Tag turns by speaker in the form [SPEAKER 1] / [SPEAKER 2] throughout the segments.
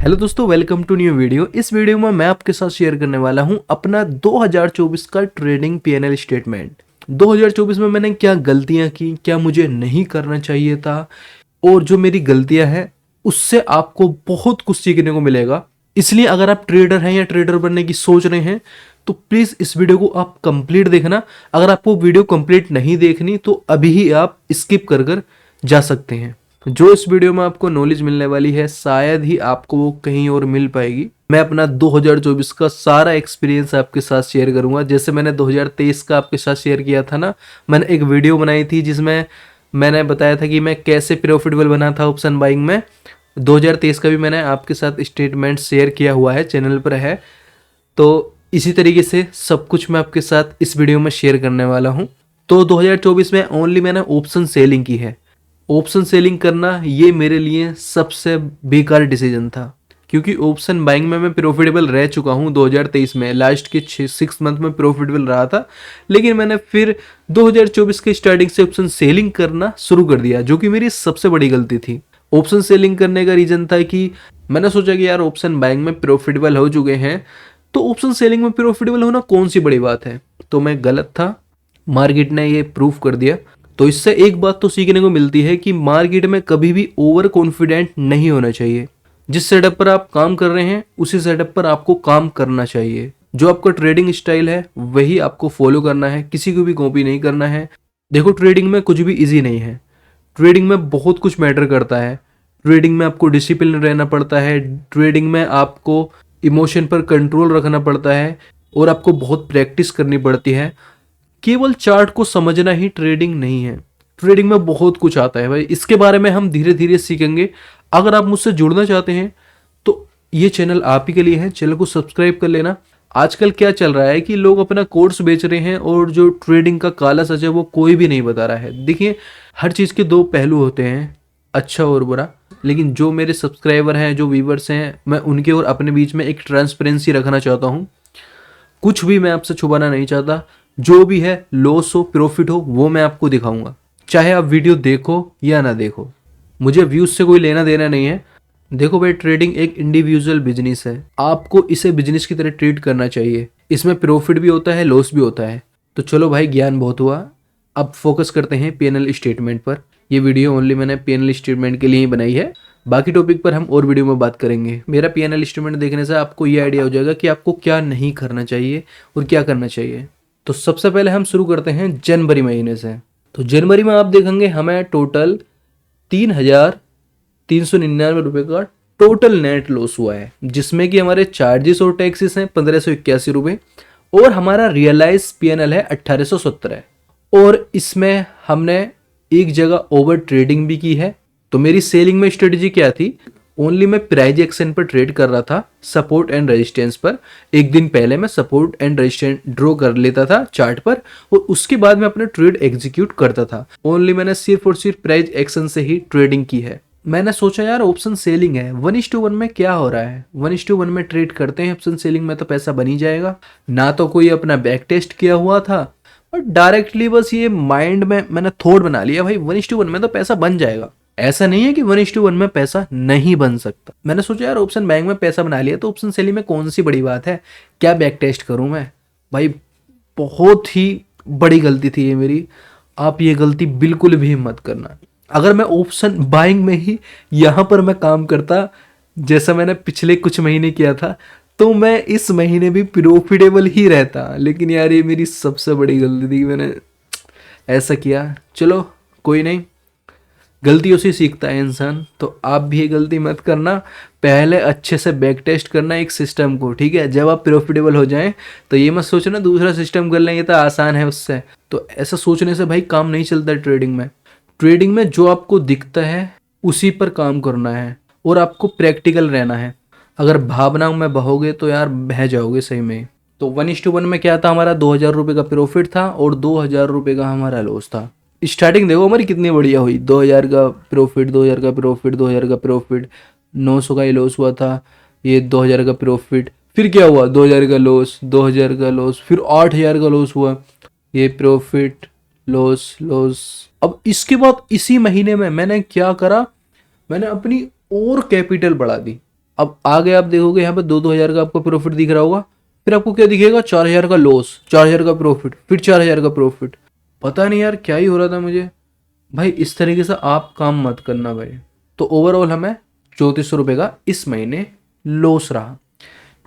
[SPEAKER 1] Hello दोस्तों, welcome to new video. इस video में मैं आपके साथ शेयर करने वाला हूं अपना 2024 का ट्रेडिंग पीएनएल स्टेटमेंट। 2024 में मैंने क्या गलतियां की, क्या मुझे नहीं करना चाहिए था, और जो मेरी गलतियां हैं उससे आपको बहुत कुछ सीखने को मिलेगा। इसलिए अगर आप ट्रेडर हैं या ट्रेडर बनने की सोच रहे हैं तो प्लीज़ इस वीडियो को आप कंप्लीट देखना। अगर आपको वीडियो कंप्लीट नहीं देखनी तो अभी ही आप स्किप कर कर जा सकते हैं। जो इस वीडियो में आपको नॉलेज मिलने वाली है शायद ही आपको वो कहीं और मिल पाएगी। मैं अपना 2024 का सारा एक्सपीरियंस आपके साथ शेयर करूंगा। जैसे मैंने 2023 का आपके साथ शेयर किया था ना, मैंने एक वीडियो बनाई थी जिसमें मैंने बताया था कि मैं कैसे प्रॉफिटेबल बना था ऑप्शन बाइंग में। 2023 का भी मैंने आपके साथ स्टेटमेंट शेयर किया हुआ है, चैनल पर है। तो इसी तरीके से सब कुछ मैं आपके साथ इस वीडियो में शेयर करने वाला हूँ। तो 2024 में ओनली मैंने ऑप्शन सेलिंग की है। ऑप्शन सेलिंग करना ये मेरे लिए सबसे बेकार डिसीजन था, क्योंकि ऑप्शन बाइंग में मैं प्रॉफिटेबल रह चुका हूँ। 2023 में लास्ट के 6 मंथ में प्रॉफिटेबल रहा था, लेकिन मैंने फिर 2024 के स्टार्टिंग से ऑप्शन सेलिंग करना शुरू कर दिया, जो कि मेरी सबसे बड़ी गलती थी। ऑप्शन सेलिंग करने का रीजन था कि मैंने सोचा कि यार ऑप्शन बाइंग में प्रॉफिटेबल हो चुके हैं तो ऑप्शन सेलिंग में प्रॉफिटेबल होना कौन सी बड़ी बात है। तो मैं गलत था, मार्केट ने ये प्रूफ कर दिया। तो इससे एक बात तो सीखने को मिलती है कि मार्केट में कभी भी ओवर कॉन्फिडेंट नहीं होना चाहिए। जिस सेटअप पर आप काम कर रहे हैं उसी सेटअप पर आपको काम करना चाहिए। जो आपका ट्रेडिंग स्टाइल है वही आपको फॉलो करना है, किसी को भी कॉपी नहीं करना है। देखो, ट्रेडिंग में कुछ भी इजी नहीं है। ट्रेडिंग में बहुत कुछ मैटर करता है। ट्रेडिंग में आपको डिसिप्लिन रहना पड़ता है। ट्रेडिंग में आपको इमोशन पर कंट्रोल रखना पड़ता है और आपको बहुत प्रैक्टिस करनी पड़ती है। केवल चार्ट को समझना ही ट्रेडिंग नहीं है। ट्रेडिंग में बहुत कुछ आता है भाई, इसके बारे में हम धीरे धीरे सीखेंगे। अगर आप मुझसे जुड़ना चाहते हैं तो ये चैनल आप ही के लिए है। चैनल को सब्सक्राइब कर लेना। आजकल क्या चल रहा है कि लोग अपना कोर्स बेच रहे हैं और जो ट्रेडिंग का काला सच है वो कोई भी नहीं बता रहा है। देखिए, हर चीज़ के दो पहलू होते हैं, अच्छा और बुरा। लेकिन जो मेरे सब्सक्राइबर हैं, जो व्यूवर्स हैं, मैं उनके और अपने बीच में एक ट्रांसपेरेंसी रखना चाहता हूँ। कुछ भी मैं आपसे छुपाना नहीं चाहता। जो भी है, लॉस हो प्रॉफिट हो, वो मैं आपको दिखाऊंगा, चाहे आप वीडियो देखो या ना देखो। मुझे व्यूज से कोई लेना देना नहीं है। देखो भाई, ट्रेडिंग एक इंडिविजुअल बिजनेस है। आपको इसे बिजनेस की तरह ट्रीट करना चाहिए। इसमें प्रॉफिट भी होता है, लॉस भी होता है। तो चलो भाई, ज्ञान बहुत हुआ, अब फोकस करते हैं पीएनएल स्टेटमेंट पर। ये वीडियो ओनली मैंने पीएनएल स्टेटमेंट के लिए ही बनाई है। बाकी टॉपिक पर हम और वीडियो में बात करेंगे। मेरा पीएनएल स्टेटमेंट देखने से आपको ये आइडिया हो जाएगा कि आपको क्या नहीं करना चाहिए और क्या करना चाहिए। तो सबसे पहले हम शुरू करते हैं जनवरी महीने से। तो जनवरी में आप देखेंगे हमें टोटल 3,399 रुपये का टोटल नेट लॉस हुआ है, जिसमें कि हमारे चार्जेस और टैक्सेस हैं 1,581 रुपये और हमारा रियलाइज पीएनएल है 1,817। और इसमें हमने एक जगह ओवर ट्रेडिंग भी की है। तो मेरी सेलिंग में स्ट्रेटजी क्या थी, ओनली मैं प्राइस एक्शन पर ट्रेड कर रहा था, सपोर्ट एंड रेजिस्टेंस पर। एक दिन पहले मैं सपोर्ट एंड रेजिस्टेंस ड्रॉ कर लेता था चार्ट पर और उसके बाद मैं अपना ट्रेड एग्जीक्यूट करता था। ओनली मैंने सिर्फ और सिर्फ प्राइस एक्शन से ही ट्रेडिंग की है। मैंने सोचा यार ऑप्शन सेलिंग है, 1:1 में क्या हो रहा है, 1:1 में ट्रेड करते हैं, ऑप्शन सेलिंग में तो पैसा बन ही जाएगा। ना तो कोई अपना बैक टेस्ट किया हुआ था और डायरेक्टली बस ये माइंड में मैंने थॉट बना लिया भाई 1:1 में तो पैसा बन जाएगा। ऐसा नहीं है कि 1:1 में पैसा नहीं बन सकता। मैंने सोचा यार ऑप्शन बैंक में पैसा बना लिया तो ऑप्शन सेलिंग में कौन सी बड़ी बात है, क्या बैक टेस्ट करूं मैं। भाई बहुत ही बड़ी गलती थी ये मेरी। आप ये गलती बिल्कुल भी मत करना। अगर मैं ऑप्शन बाइंग में ही यहाँ पर मैं काम करता जैसा मैंने पिछले कुछ महीने किया था तो मैं इस महीने भी प्रॉफिटेबल ही रहता। लेकिन यार ये मेरी सबसे बड़ी गलती थी कि मैंने ऐसा किया। चलो कोई नहीं, गलतियों से सीखता है इंसान। तो आप भी ये गलती मत करना। पहले अच्छे से बैक टेस्ट करना एक सिस्टम को, ठीक है। जब आप प्रॉफिटेबल हो जाएं तो ये मत सोचना दूसरा सिस्टम कर लेंगे तो आसान है उससे। तो ऐसा सोचने से भाई काम नहीं चलता ट्रेडिंग में। ट्रेडिंग में जो आपको दिखता है उसी पर काम करना है और आपको प्रैक्टिकल रहना है। अगर भावनाओं में बहोगे तो यार बह जाओगे सही में। तो 1:1 में क्या था, हमारा 2,000 रुपये का प्रॉफिट था और 2,000 रुपये का हमारा लॉस था। स्टार्टिंग देखो हमारी कितनी बढ़िया हुई, 2,000 का प्रॉफिट, 2,000 का प्रॉफिट, 2,000 का प्रॉफिट, 900 का ही लॉस हुआ था, ये 2,000 का प्रॉफिट। फिर क्या हुआ, 2,000 का लॉस, 2,000 का लॉस, फिर 8,000 का लॉस हुआ, ये प्रॉफिट लॉस लॉस। अब इसके बाद इसी महीने में मैंने क्या करा, मैंने अपनी और कैपिटल बढ़ा दी। अब आगे आप देखोगे यहाँ पे 2-2 हज़ार का आपको प्रॉफिट दिख रहा होगा, फिर आपको क्या दिखेगा, 4 हज़ार का लॉस, 4 हज़ार का प्रॉफिट, फिर 4 हज़ार का प्रॉफिट। पता नहीं यार क्या ही हो रहा था मुझे। भाई इस तरीके से आप काम मत करना भाई। तो ओवरऑल हमें 3400 रुपये का इस महीने लॉस रहा।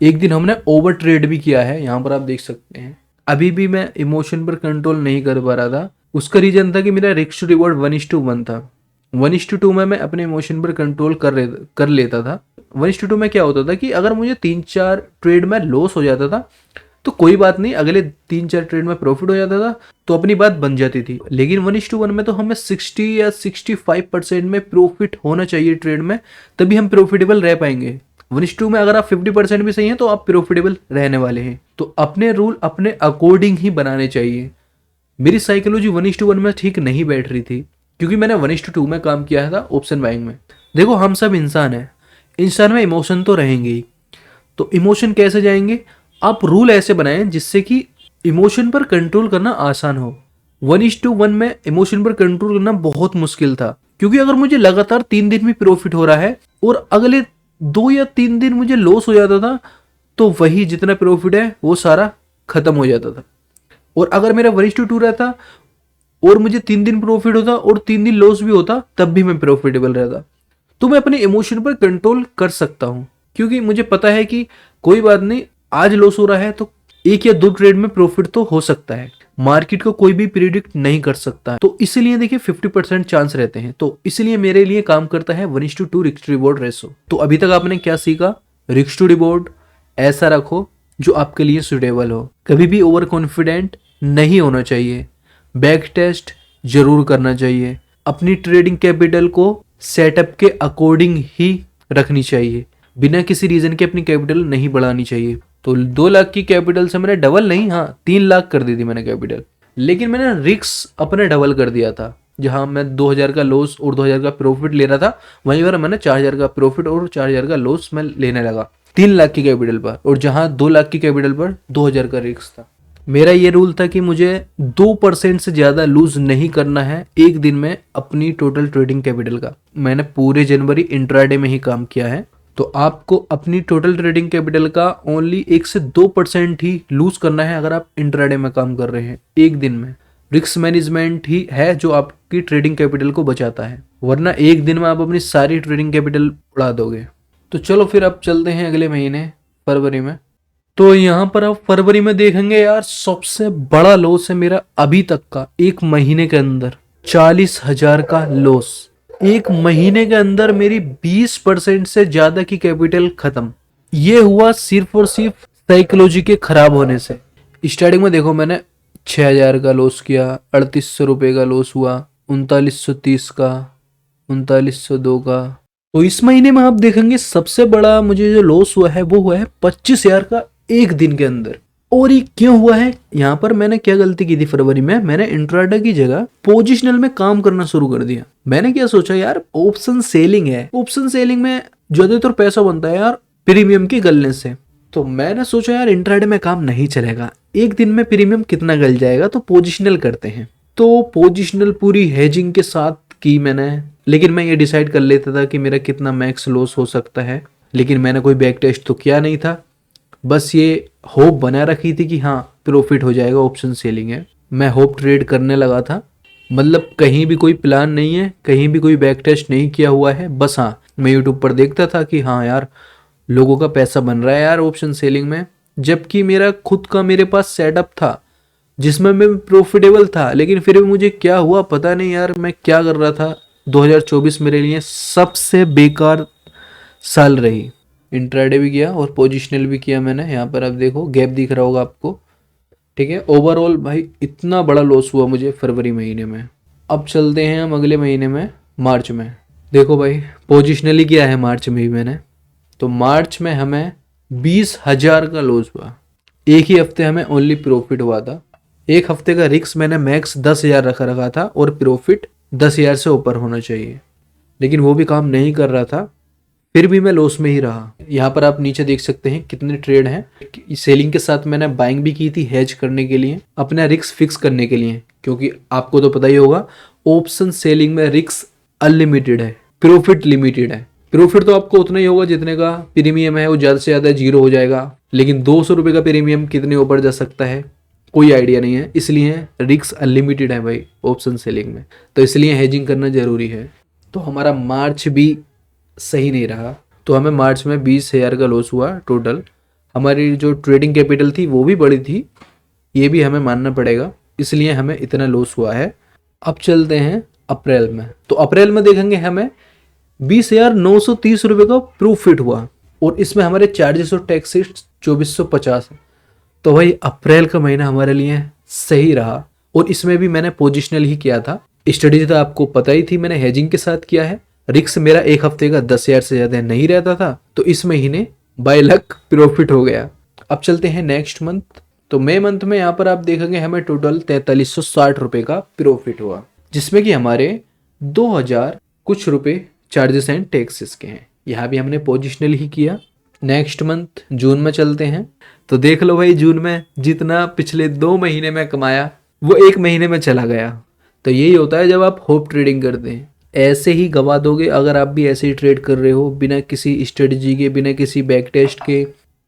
[SPEAKER 1] एक दिन हमने ओवर ट्रेड भी किया है, यहाँ पर आप देख सकते हैं। अभी भी मैं इमोशन पर कंट्रोल नहीं कर पा रहा था। उसका रीजन था कि मेरा रिस्क टू रिवॉर्ड 1:1 था। 1:2 में मैं अपने इमोशन पर कंट्रोल कर लेता था। 1:2 में क्या होता था कि अगर मुझे 3-4 ट्रेड में लॉस हो जाता था तो कोई बात नहीं, अगले 3-4 ट्रेड में प्रॉफिट हो जाता था तो अपनी बात बन जाती थी। लेकिन 1:1 में तो हमें 60 या 65% में प्रॉफिट होना चाहिए ट्रेड में, तभी हम प्रॉफिटेबल रह पाएंगे। 1:2 में अगर आप 50% भी सही हैं तो आप प्रॉफिटेबल रहने वाले हैं। तो अपने रूल अपने अकॉर्डिंग ही बनाने चाहिए। मेरी साइकोलॉजी 1:1 में ठीक नहीं बैठ रही थी, क्योंकि मैंने 1:2 में काम किया था ऑप्शन बाइंग में। देखो हम सब इंसान हैं, इंसान में इमोशन तो रहेंगे ही। तो इमोशन कैसे जाएंगे, आप रूल ऐसे बनाएं जिससे कि इमोशन पर कंट्रोल करना आसान हो। 1:1 में इमोशन पर कंट्रोल करना बहुत मुश्किल था, क्योंकि अगर मुझे लगातार 3 दिन में प्रॉफिट हो रहा है और अगले 2 या 3 दिन मुझे लॉस हो जाता था, तो वही जितना प्रॉफिट है वो सारा खत्म हो जाता था। और अगर मेरा 1:2 रहता और मुझे 3 दिन प्रॉफिट होता और 3 दिन लॉस भी होता, तब भी मैं प्रॉफिटेबल रहता। तो मैं अपने इमोशन पर कंट्रोल कर सकता हूँ, क्योंकि मुझे पता है कि कोई बात नहीं, आज लॉस हो रहा है तो 1 या 2 ट्रेड में प्रॉफिट तो हो सकता है। मार्केट को कोई भी प्रिडिक्ट नहीं कर सकता, तो इसलिए देखिए 50% चांस रहते हैं। तो इसलिए मेरे लिए काम करता है 1:2 रिस्क टू रिवॉर्ड रेशो। तो अभी तक आपने क्या सीखा, रिस्क टू रिवॉर्ड ऐसा रखो जो आपके लिए सुटेबल हो। कभी भी ओवर कॉन्फिडेंट नहीं होना चाहिए। बैक टेस्ट जरूर करना चाहिए। अपनी ट्रेडिंग कैपिटल को सेटअप के अकॉर्डिंग ही रखनी चाहिए। बिना किसी रीजन के अपनी कैपिटल नहीं बढ़ानी चाहिए। तो 2 लाख की कैपिटल से मैंने डबल नहीं, हाँ 3 लाख कर दी थी मैंने कैपिटल, लेकिन मैंने रिस्क अपने डबल कर दिया था। जहां मैं 2,000 का लॉस और 2,000 का प्रॉफिट ले रहा था, वहीं पर मैंने 4,000 का प्रॉफिट और 4,000 का लॉस मैं लेने लगा 3 लाख की कैपिटल पर, और जहां 2 लाख की कैपिटल पर 2,000 का रिस्क था। मेरा ये रूल था कि मुझे 2% से ज़्यादा लूज नहीं करना है एक दिन में अपनी टोटल ट्रेडिंग कैपिटल का। मैंने पूरे जनवरी इंट्राडे में ही काम किया है। तो आपको अपनी टोटल ट्रेडिंग कैपिटल का ओनली 1 से 2% ही लूज करना है अगर आप इंट्राडे में काम कर रहे हैं एक दिन में। रिस्क मैनेजमेंट ही है जो आपकी ट्रेडिंग कैपिटल को बचाता है, वरना एक दिन में आप अपनी सारी ट्रेडिंग कैपिटल उड़ा दोगे। तो चलो फिर अब चलते हैं अगले महीने फरवरी में। तो यहाँ पर आप फरवरी में देखेंगे यार, सबसे बड़ा लॉस है मेरा अभी तक का, एक महीने के अंदर 40,000 का लॉस। एक महीने के अंदर मेरी 20% से ज्यादा की कैपिटल खत्म। ये हुआ सिर्फ और सिर्फ साइकोलॉजी के खराब होने से। स्टार्टिंग में देखो मैंने 6,000 का लॉस किया, 3,800 रुपये का लॉस हुआ, 3,930 का, 3,902 का। तो इस महीने में आप देखेंगे सबसे बड़ा मुझे जो लॉस हुआ है वो हुआ है 25,000 का एक दिन के अंदर। और ये क्यों हुआ है, यहाँ पर मैंने क्या गलती की थी फरवरी में, मैंने इंट्राडे की जगह पोजिशनल में काम करना शुरू कर दिया। मैंने क्या सोचा यार, ऑप्शन सेलिंग है, ऑप्शन सेलिंग में ज्यादातर पैसा बनता है यार प्रीमियम की गलने से। तो मैंने सोचा यार इंट्राडे में काम नहीं चलेगा, एक दिन में प्रीमियम कितना गल जाएगा, तो पोजिशनल करते हैं। तो पोजिशनल पूरी हेजिंग के साथ की मैंने, लेकिन मैं ये डिसाइड कर लेता था कि मेरा कितना मैक्स लॉस हो सकता है, लेकिन मैंने कोई बैक टेस्ट तो किया नहीं था। बस ये होप बना रखी थी कि हाँ प्रॉफिट हो जाएगा, ऑप्शन सेलिंग है। मैं होप ट्रेड करने लगा था, मतलब कहीं भी कोई प्लान नहीं है, कहीं भी कोई बैक टेस्ट नहीं किया हुआ है। बस हाँ मैं यूट्यूब पर देखता था कि हाँ यार लोगों का पैसा बन रहा है यार ऑप्शन सेलिंग में, जबकि मेरा खुद का मेरे पास सेटअप था जिसमें मैं प्रॉफिटेबल था। लेकिन फिर भी मुझे क्या हुआ पता नहीं यार, मैं क्या कर रहा था। 2024 मेरे लिए सबसे बेकार साल रही। इंट्राडे भी किया और पोजिशनल भी किया मैंने। यहाँ पर आप देखो गैप दिख रहा होगा आपको, ठीक है। ओवरऑल भाई इतना बड़ा लॉस हुआ मुझे फरवरी महीने में। अब चलते हैं हम अगले महीने में, मार्च में। देखो भाई पोजिशनली किया है मार्च में भी मैंने। तो मार्च में हमें 20,000 का लॉस हुआ। एक ही हफ्ते हमें ओनली प्रॉफिट हुआ था। एक हफ्ते का रिस्क मैंने मैक्स 10,000 रखा था और प्रॉफिट 10,000 से ऊपर होना चाहिए, लेकिन वो भी काम नहीं कर रहा था, फिर भी मैं लॉस में ही रहा। यहाँ पर आप नीचे देख सकते हैं कितने ट्रेड हैं। सेलिंग के साथ मैंने बाइंग भी की थी हेज करने के लिए, अपना रिस्क फिक्स करने के लिए, क्योंकि आपको तो पता ही होगा ऑप्शन सेलिंग में रिस्क अनलिमिटेड है, प्रॉफिट लिमिटेड है। प्रॉफिट तो आपको उतना ही होगा जितने का प्रीमियम है, वो ज़्यादा से ज़्यादा जीरो हो जाएगा। लेकिन 200 रुपये का प्रीमियम कितने ऊपर जा सकता है, कोई आइडिया नहीं है। इसलिए रिस्क अनलिमिटेड है भाई ऑप्शन सेलिंग में, तो इसलिए हेजिंग करना ज़रूरी है। तो हमारा मार्च भी सही नहीं रहा, तो हमें मार्च में 20,000 का लॉस हुआ टोटल। हमारी जो ट्रेडिंग कैपिटल थी वो भी बड़ी थी, ये भी हमें मानना पड़ेगा, इसलिए हमें इतना लॉस हुआ है। अब चलते हैं अप्रैल में। तो अप्रैल में देखेंगे हमें 20,930 रुपये का प्रॉफिट हुआ, और इसमें हमारे चार्जेस और टैक्सेस 2450 है। तो भाई अप्रैल का महीना हमारे लिए सही रहा, और इसमें भी मैंने पोजिशनल ही किया था। स्टडी तो आपको पता ही थी, मैंने हेजिंग के साथ किया है। रिस्क मेरा एक हफ्ते का 10,000 से ज़्यादा नहीं रहता था, तो इस महीने बाय लक प्रॉफिट हो गया। अब चलते हैं नेक्स्ट मंथ। तो मई मंथ में यहाँ पर आप देखेंगे हमें टोटल 4360 रुपये का प्रॉफिट हुआ, जिसमें कि हमारे 2000 कुछ रुपये चार्जेस एंड टैक्सेस के हैं। यहाँ भी हमने पोजिशनल ही किया। नेक्स्ट मंथ जून में चलते हैं। तो देख लो भाई, जून में जितना पिछले 2 महीने में कमाया वो 1 महीने में चला गया। तो यही होता है जब आप होप ट्रेडिंग करते हैं, ऐसे ही गवा दोगे। अगर आप भी ऐसे ही ट्रेड कर रहे हो बिना किसी स्ट्रेटजी के, बिना किसी बैक टेस्ट के,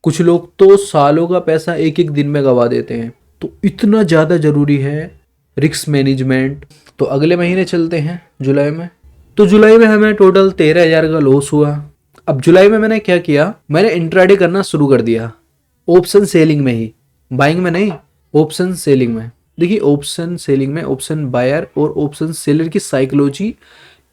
[SPEAKER 1] कुछ लोग तो सालों का पैसा एक एक दिन में गवा देते हैं। तो इतना ज़्यादा ज़रूरी है रिस्क मैनेजमेंट। तो अगले महीने चलते हैं जुलाई में। तो जुलाई में हमें टोटल 13,000 का लॉस हुआ। अब जुलाई में मैंने क्या किया, मैंने इंट्राडे करना शुरू कर दिया ऑप्शन सेलिंग में ही, बाइंग में नहीं, ऑप्शन सेलिंग में। देखिए ऑप्शन सेलिंग में ऑप्शन बायर और ऑप्शन सेलर की साइकोलॉजी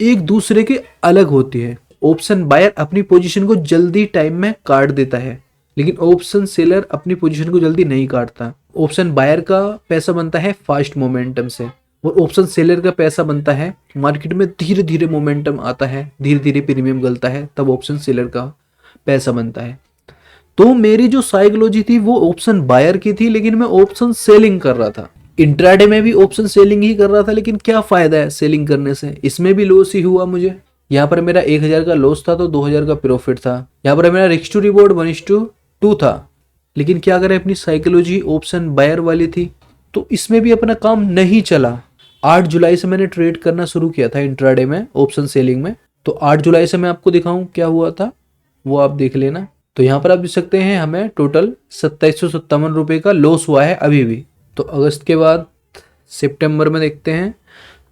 [SPEAKER 1] एक दूसरे के अलग होती है। ऑप्शन बायर अपनी पोजीशन को जल्दी टाइम में काट देता है, लेकिन ऑप्शन सेलर अपनी पोजीशन को जल्दी नहीं काटता। ऑप्शन बायर का पैसा बनता है फास्ट मोमेंटम से, और ऑप्शन सेलर का पैसा बनता है मार्केट में धीरे धीरे मोमेंटम आता है, धीरे धीरे प्रीमियम गलता है, तब ऑप्शन सेलर का पैसा बनता है। तो मेरी जो साइकोलॉजी थी वो ऑप्शन बायर की थी, लेकिन मैं ऑप्शन सेलिंग कर रहा था। इंट्राडे में भी ऑप्शन सेलिंग ही कर रहा था, लेकिन क्या फायदा है सेलिंग करने से, इसमें भी लॉस ही हुआ मुझे। यहाँ पर मेरा 1,000 का लॉस था तो 2,000 का प्रॉफिट था। यहाँ पर मेरा रिस्क टू रिवॉर्ड 1:2 था, लेकिन क्या करें, अपनी साइकोलॉजी ऑप्शन बायर वाली थी, तो इसमें भी अपना काम नहीं चला। 8 जुलाई से मैंने ट्रेड करना शुरू किया था इंट्राडे में ऑप्शन सेलिंग में। तो 8 जुलाई से मैं आपको दिखाऊं क्या हुआ था, वो आप देख लेना। तो यहाँ पर आप देख सकते हैं हमें टोटल 2757 रुपये का लॉस हुआ है अभी भी। तो अगस्त के बाद सितंबर में देखते हैं।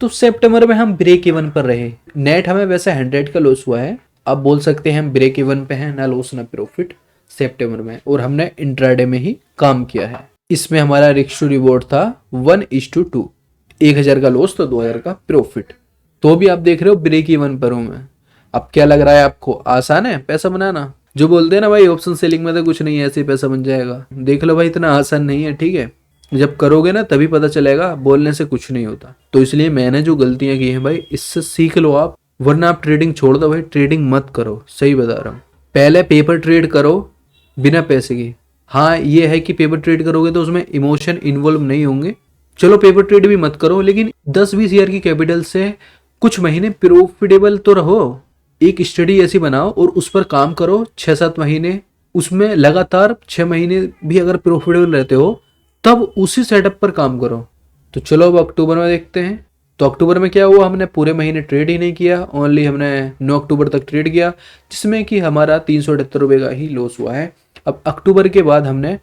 [SPEAKER 1] तो सितंबर में हम ब्रेक इवन पर रहे। नेट हमें वैसे 100 का लॉस हुआ है, आप बोल सकते हैं हम ब्रेक इवन पे हैं, ना लॉस ना प्रॉफिट सितंबर में, और हमने इंट्राडे में ही काम किया है। इसमें हमारा रिस्क टू रिवॉर्ड था 1:2, 1,000 का लॉस तो 2,000 का प्रॉफिट। तो भी आप देख रहे हो ब्रेक इवन पर हूं मैं। अब क्या लग रहा है आपको, आसान है पैसा बनाना? जो बोलते हैं ना भाई ऑप्शन सेलिंग में तो कुछ नहीं है, ऐसे ही पैसा बन जाएगा, देख लो भाई इतना आसान नहीं है, ठीक है। जब करोगे ना तभी पता चलेगा, बोलने से कुछ नहीं होता। तो इसलिए मैंने जो गलतियां की हैं भाई, इससे सीख लो आप, वरना आप ट्रेडिंग छोड़ दो भाई, ट्रेडिंग मत करो, सही बता रहा हूँ। पहले पेपर ट्रेड करो बिना पैसे के। हाँ ये है कि पेपर ट्रेड करोगे तो उसमें इमोशन इन्वॉल्व नहीं होंगे, चलो पेपर ट्रेड भी मत करो, लेकिन 10-20 हज़ार की कैपिटल से कुछ महीने प्रॉफिटेबल तो रहो। एक स्टडी ऐसी बनाओ और उस पर काम करो 6-7 महीने, उसमें लगातार 6 महीने भी अगर प्रॉफिटेबल रहते हो तब उसी सेटअप पर काम करो। तो चलो अब अक्टूबर में देखते हैं। तो अक्टूबर में क्या हुआ, हमने पूरे महीने ट्रेड ही नहीं किया, ओनली हमने 9 अक्टूबर तक ट्रेड किया, जिसमें कि हमारा 378 रुपये का ही लॉस हुआ है। अब अक्टूबर के बाद हमने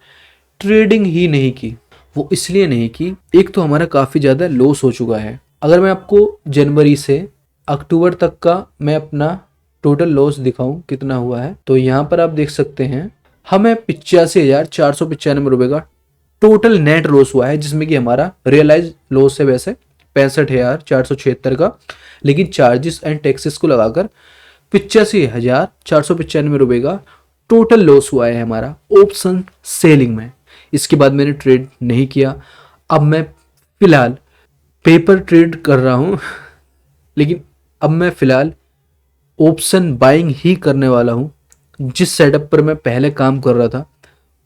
[SPEAKER 1] ट्रेडिंग ही नहीं की। वो इसलिए नहीं की, एक तो हमारा काफ़ी ज़्यादा लॉस हो चुका है। अगर मैं आपको जनवरी से अक्टूबर तक का मैं अपना टोटल लॉस दिखाऊं कितना हुआ है, तो यहाँ पर आप देख सकते हैं हमें 85,495 रुपये का टोटल नेट लॉस हुआ है, जिसमें कि हमारा रियलाइज लॉस है वैसे 65,476 का, लेकिन चार्जेस एंड टैक्सेस को लगाकर 85,495 रुपये का टोटल लॉस हुआ है हमारा ऑप्शन सेलिंग में। इसके बाद मैंने ट्रेड नहीं किया। अब मैं फिलहाल पेपर ट्रेड कर रहा हूँ लेकिन अब मैं फिलहाल ऑप्शन बाइंग ही करने वाला हूँ। जिस सेटअप पर मैं पहले काम कर रहा था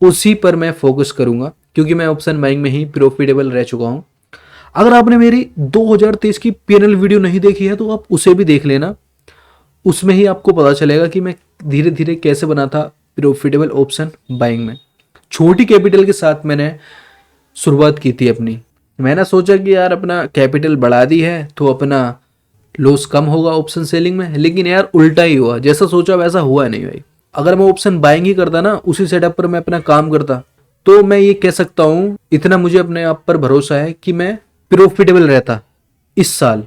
[SPEAKER 1] उसी पर मैं फोकस करूँगा, क्योंकि मैं ऑप्शन बाइंग में ही प्रॉफिटेबल रह चुका हूँ। अगर आपने मेरी 2023 की पीएनएल वीडियो नहीं देखी है तो आप उसे भी देख लेना, उसमें ही आपको पता चलेगा कि मैं धीरे धीरे कैसे बना था प्रॉफिटेबल ऑप्शन बाइंग में। छोटी कैपिटल के साथ मैंने शुरुआत की थी अपनी। मैंने सोचा कि यार अपना कैपिटल बढ़ा दी है तो अपना लॉस कम होगा ऑप्शन सेलिंग में, लेकिन यार उल्टा ही हुआ, जैसा सोचा वैसा हुआ नहीं भाई। अगर मैं ऑप्शन बाइंग ही करता ना, उसी सेटअप पर मैं अपना काम करता, तो मैं ये कह सकता हूँ, इतना मुझे अपने आप पर भरोसा है कि मैं प्रॉफिटेबल रहता इस साल।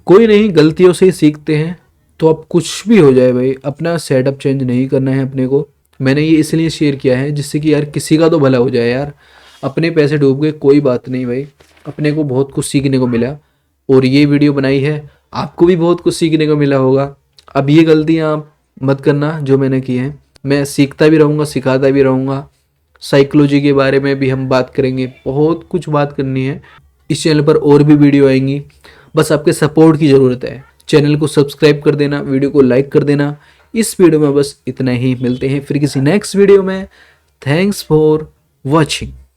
[SPEAKER 1] कोई नहीं, गलतियों से ही सीखते हैं। तो अब कुछ भी हो जाए भाई, अपना सेटअप चेंज नहीं करना है अपने को। मैंने ये इसलिए शेयर किया है जिससे कि यार किसी का तो भला हो जाए यार। अपने पैसे डूब गए कोई बात नहीं भाई, अपने को बहुत कुछ सीखने को मिला, और ये वीडियो बनाई है, आपको भी बहुत कुछ सीखने को मिला होगा। अब ये गलतियाँ आप मत करना जो मैंने की हैं। मैं सीखता भी रहूँगा, सिखाता भी रहूँगा। साइकोलॉजी के बारे में भी हम बात करेंगे, बहुत कुछ बात करनी है। इस चैनल पर और भी वीडियो आएंगी, बस आपके सपोर्ट की ज़रूरत है। चैनल को सब्सक्राइब कर देना, वीडियो को लाइक कर देना। इस वीडियो में बस इतना ही, मिलते हैं फिर किसी नेक्स्ट वीडियो में। Thanks for watching.